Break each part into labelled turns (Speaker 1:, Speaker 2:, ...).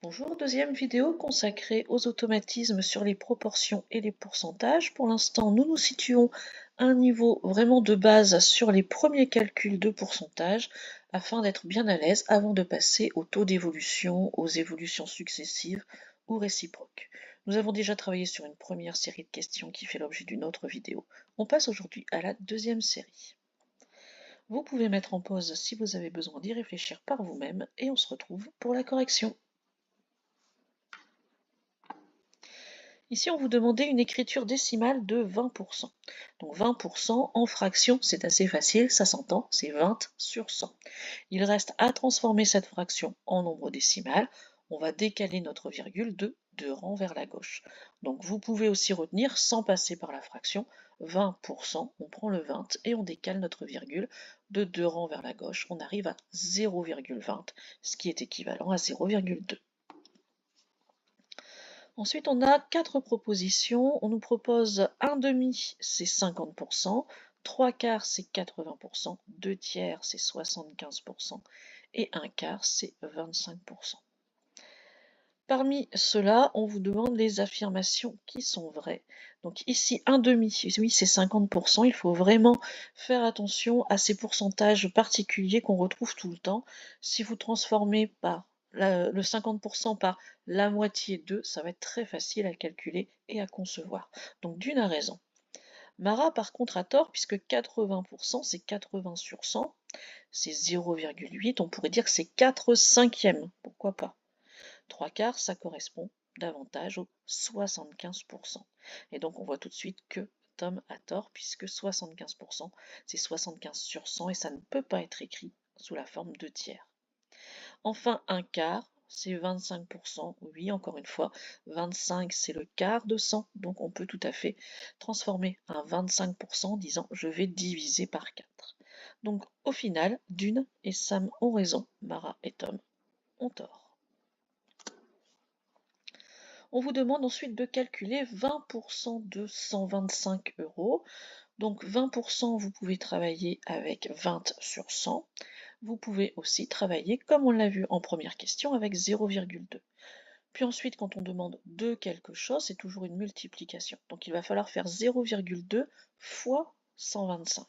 Speaker 1: Bonjour, deuxième vidéo consacrée aux automatismes sur les proportions et les pourcentages. Pour l'instant, nous nous situons à un niveau vraiment de base sur les premiers calculs de pourcentage afin d'être bien à l'aise avant de passer au taux d'évolution, aux évolutions successives ou réciproques. Nous avons déjà travaillé sur une première série de questions qui fait l'objet d'une autre vidéo. On passe aujourd'hui à la deuxième série. Vous pouvez mettre en pause si vous avez besoin d'y réfléchir par vous-même et on se retrouve pour la correction. Ici, on vous demandait une écriture décimale de 20%. Donc 20% en fraction, c'est assez facile, ça s'entend, c'est 20 sur 100. Il reste à transformer cette fraction en nombre décimal. On va décaler notre virgule de 2 rangs vers la gauche. Donc vous pouvez aussi retenir, sans passer par la fraction, 20%, on prend le 20 et on décale notre virgule de 2 rangs vers la gauche. On arrive à 0,20, ce qui est équivalent à 0,2. Ensuite, on a 4 propositions. On nous propose un demi, c'est 50%, 3 quarts, c'est 80%, 2 tiers, c'est 75%, et un quart, c'est 25%. Parmi ceux-là, on vous demande les affirmations qui sont vraies. Donc ici, un demi, oui, c'est 50%. Il faut vraiment faire attention à ces pourcentages particuliers qu'on retrouve tout le temps. Si vous transformez par le 50% par la moitié de, ça va être très facile à calculer et à concevoir. Donc d'une a raison. Mara, par contre, a tort, puisque 80%, c'est 80 sur 100. C'est 0,8. On pourrait dire que c'est 4 cinquièmes. Pourquoi pas? 3 quarts, ça correspond davantage aux 75%. Et donc on voit tout de suite que Tom a tort, puisque 75%, c'est 75 sur 100, et ça ne peut pas être écrit sous la forme de tiers. Enfin, un quart, c'est 25%. Oui, encore une fois, 25, c'est le quart de 100, donc on peut tout à fait transformer un 25% en disant je vais diviser par 4. Donc au final, Dune et Sam ont raison, Mara et Tom ont tort. On vous demande ensuite de calculer 20% de 125 euros. Donc 20%, vous pouvez travailler avec 20 sur 100. Vous pouvez aussi travailler, comme on l'a vu en première question, avec 0,2. Puis ensuite, quand on demande de quelque chose, c'est toujours une multiplication. Donc il va falloir faire 0,2 fois 125.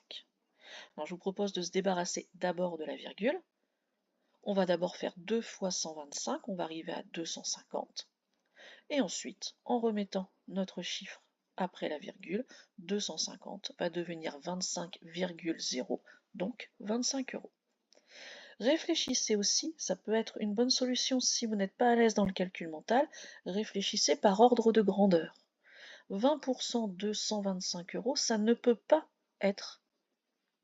Speaker 1: Alors je vous propose de se débarrasser d'abord de la virgule. On va d'abord faire 2 fois 125, on va arriver à 250. Et ensuite, en remettant notre chiffre après la virgule, 250 va devenir 25,0, donc 25 euros. Réfléchissez aussi, ça peut être une bonne solution si vous n'êtes pas à l'aise dans le calcul mental, réfléchissez par ordre de grandeur. 20% de 125 euros, ça ne peut pas être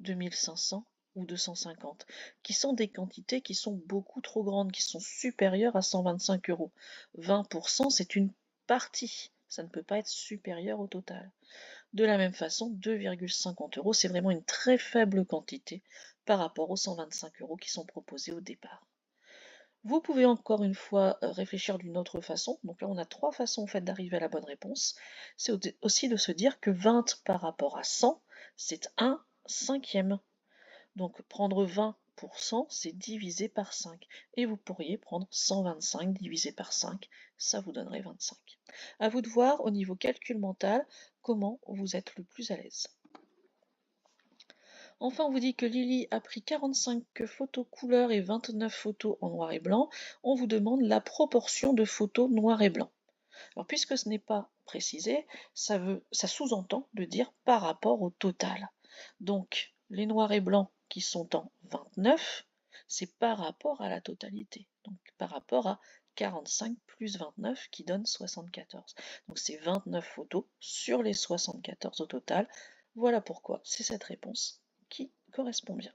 Speaker 1: 2500 ou 250, qui sont des quantités qui sont beaucoup trop grandes, qui sont supérieures à 125 euros. 20%, c'est une partie, ça ne peut pas être supérieur au total. De la même façon, 2,50 euros, c'est vraiment une très faible quantité par rapport aux 125 euros qui sont proposés au départ. Vous pouvez encore une fois réfléchir d'une autre façon. Donc là, on a 3 façons en fait d'arriver à la bonne réponse. C'est aussi de se dire que 20 par rapport à 100, c'est 1 cinquième. Donc prendre 20%, c'est diviser par 5. Et vous pourriez prendre 125 divisé par 5, ça vous donnerait 25. À vous de voir au niveau calcul mental comment vous êtes le plus à l'aise. Enfin, on vous dit que Lily a pris 45 photos couleur et 29 photos en noir et blanc. On vous demande la proportion de photos noir et blanc. Alors, puisque ce n'est pas précisé, ça sous-entend de dire par rapport au total. Donc, les noirs et blancs qui sont en 29, c'est par rapport à la totalité. Donc, par rapport à 45 plus 29 qui donne 74. Donc, c'est 29 photos sur les 74 au total. Voilà pourquoi c'est cette réponse qui correspond bien.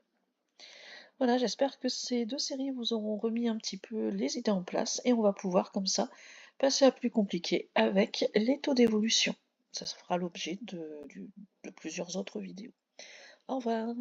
Speaker 1: Voilà, j'espère que ces 2 séries vous auront remis un petit peu les idées en place et on va pouvoir comme ça passer à plus compliqué avec les taux d'évolution. Ça fera l'objet de plusieurs autres vidéos. Au revoir.